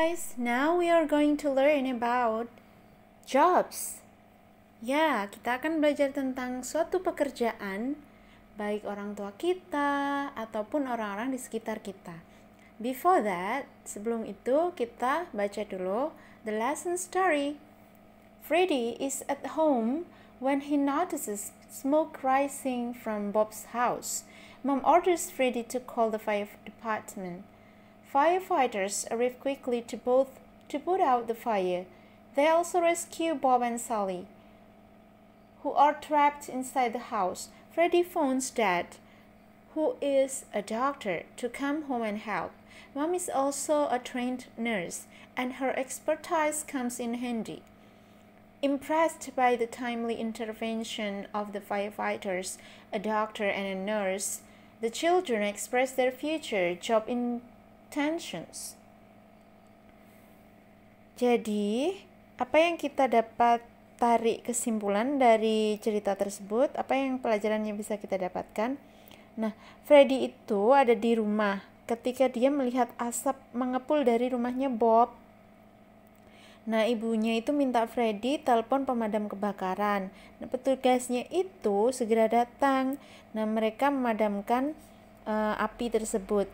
guys, now we are going to learn about jobs. Ya, kita akan belajar tentang suatu pekerjaan, baik orang tua kita ataupun orang-orang di sekitar kita. Before that, sebelum itu kita baca dulu the lesson story. Freddy is at home when he notices smoke rising from Bob's house. Mom orders Freddy to call the fire department. Firefighters arrive quickly to put out the fire. They also rescue Bob and Sally, who are trapped inside the house. Freddy phones Dad, who is a doctor, to come home and help. Mom is also a trained nurse, and her expertise comes in handy. Impressed by the timely intervention of the firefighters, a doctor, and a nurse, the children express their future job intentions. Jadi, apa yang kita dapat tarik kesimpulan dari cerita tersebut? Apa yang pelajaran yang bisa kita dapatkan? Nah, Freddy itu ada di rumah ketika dia melihat asap mengepul dari rumahnya Bob. Nah, ibunya itu minta Freddy telepon pemadam kebakaran. Nah, petugasnya itu segera datang. Nah, mereka memadamkan api tersebut,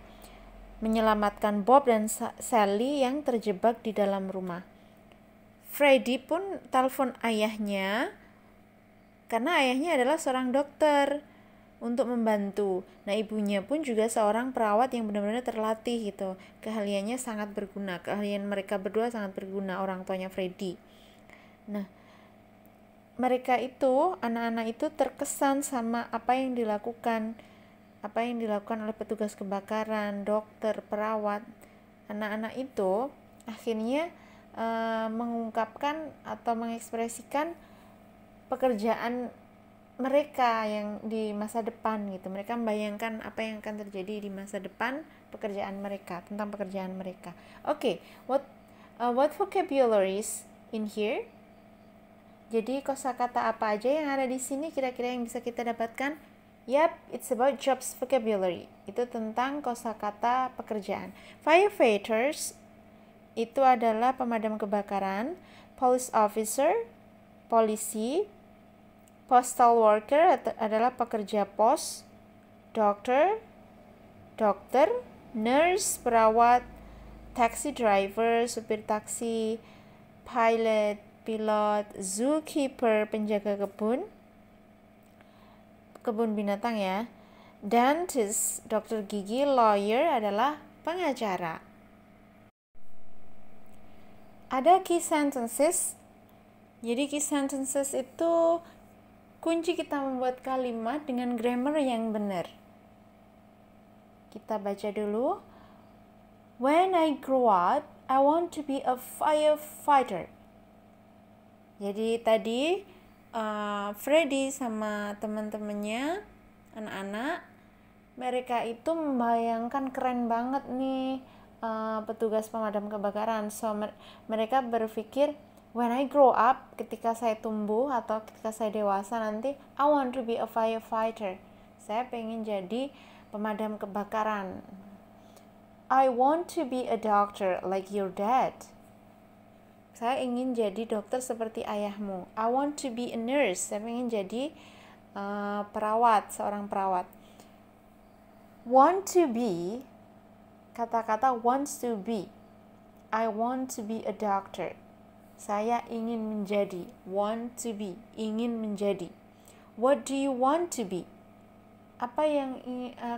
menyelamatkan Bob dan Sally yang terjebak di dalam rumah. Freddy pun telepon ayahnya, karena ayahnya adalah seorang dokter, untuk membantu. Nah, ibunya pun juga seorang perawat yang benar-benar terlatih gitu. Keahliannya sangat berguna. Keahlian mereka berdua sangat berguna, orang tuanya Freddy. Nah, mereka itu, anak-anak itu terkesan sama apa yang dilakukan oleh petugas kebakaran, dokter, perawat. Anak-anak itu akhirnya mengungkapkan atau mengekspresikan pekerjaan mereka yang di masa depan gitu. Mereka membayangkan apa yang akan terjadi di masa depan pekerjaan mereka, tentang pekerjaan mereka. Okay, what vocabularies in here? Jadi kosakata apa aja yang ada di sini kira-kira yang bisa kita dapatkan? Yep, it's about jobs vocabulary. Itu tentang kosakata pekerjaan. Firefighters itu adalah pemadam kebakaran. Police officer, polisi. Postal worker adalah pekerja pos. Dokter, nurse, perawat. Taxi driver, supir taksi. Pilot, pilot. Zookeeper, penjaga kebun binatang ya. Dentist, dokter gigi. Lawyer adalah pengacara. Ada key sentences. Jadi key sentences itu kunci kita membuat kalimat dengan grammar yang benar. Kita baca dulu. When I grow up, I want to be a firefighter. Jadi tadi Freddy sama teman-temannya, anak-anak, mereka itu membayangkan keren banget nih petugas pemadam kebakaran. So mereka berpikir, when I grow up, ketika saya tumbuh atau ketika saya dewasa nanti, I want to be a firefighter. Saya pengen jadi pemadam kebakaran. I want to be a doctor like your dad. Saya ingin jadi dokter seperti ayahmu. I want to be a nurse. Saya pengen jadi perawat, seorang perawat. Want to be, kata-kata wants to be. I want to be a doctor. Saya ingin menjadi, want to be, ingin menjadi. What do you want to be? Apa yang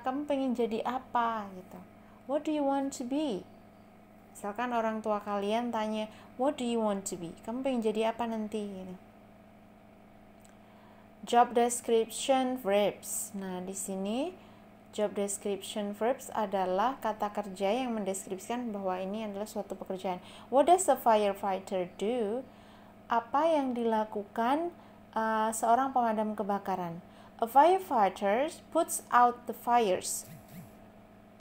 kamu pengen jadi apa gitu. What do you want to be? Misalkan orang tua kalian tanya, what do you want to be? Kamu pengen jadi apa nanti gitu. Job description verbs. Nah, di sini job description verbs adalah kata kerja yang mendeskripsikan bahwa ini adalah suatu pekerjaan. What does a firefighter do? Apa yang dilakukan seorang pemadam kebakaran? A firefighter puts out the fires.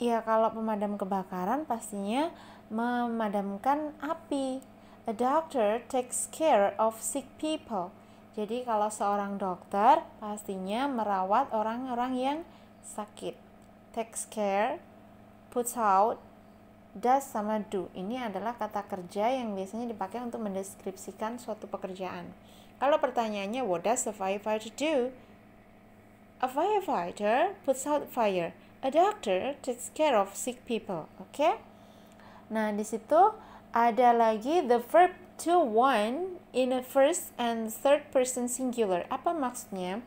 Ya, kalau pemadam kebakaran pastinya memadamkan api. A doctor takes care of sick people. Jadi kalau seorang dokter pastinya merawat orang-orang yang sakit. Takes care, puts out Does sama do. Ini adalah kata kerja yang biasanya dipakai untuk mendeskripsikan suatu pekerjaan. Kalau pertanyaannya, what does a firefighter do? A firefighter puts out fire. A doctor takes care of sick people. Oke? Nah, di situ ada lagi the verb to one in a first and third person singular. Apa maksudnya?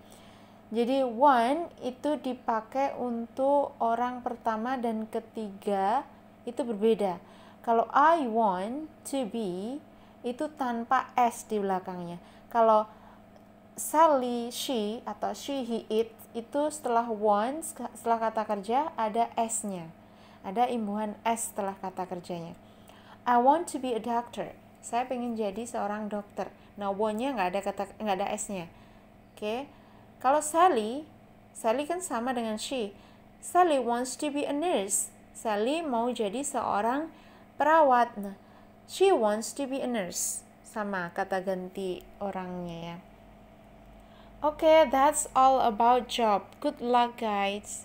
Jadi one itu dipakai untuk orang pertama dan ketiga itu berbeda. Kalau I want to be itu tanpa s di belakangnya. Kalau Sally, she atau she, he, it itu setelah want, setelah kata kerja ada s-nya. Ada imbuhan s setelah kata kerjanya. I want to be a doctor. Saya pengen jadi seorang dokter. Nah, want-nya nggak ada s-nya. Oke. Kalau Sally kan sama dengan she. Sally wants to be a nurse. Sally mau jadi seorang perawat. Nah, she wants to be a nurse. Sama kata ganti orangnya ya. Okay, that's all about job. Good luck, guys.